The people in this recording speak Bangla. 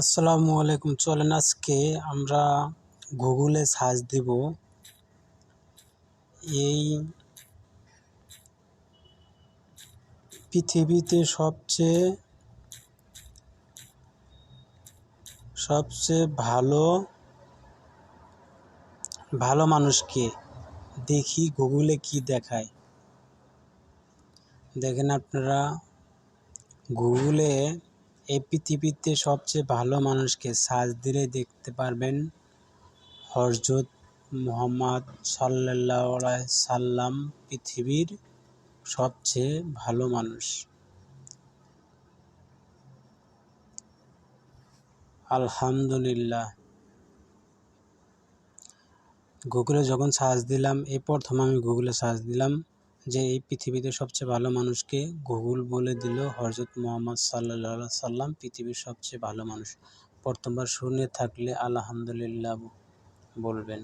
আসসালামু আলাইকুম। চলেন আজকে আমরা গুগলে সার্চ দিব এই পৃথিবীতে সবচেয়ে ভালো মানুষকে দেখি গুগলে কি দেখায়। দেখেন আপনারা গুগলে এই পৃথিবীতে সবচেয়ে ভালো মানুষকে সার্চ দিলে দেখতে পারবেন হযরত মুহাম্মদ সাল্লাল্লাহু আলাইহি সাল্লাম পৃথিবীর সবচেয়ে ভালো মানুষ। আলহামদুলিল্লাহ। গুগলে যখন সার্চ দিলাম, এই প্রথম আমি গুগলে সার্চ দিলাম যে এই পৃথিবীতে সবচেয়ে ভালো মানুষকে, গুগল বলে দিল হযরত মুহাম্মদ সাল্লাল্লাহু আলাইহি সাল্লাম পৃথিবীর সবচেয়ে ভালো মানুষ। প্রথমবার শুনে থাকলে আলহামদুলিল্লাহ বলবেন।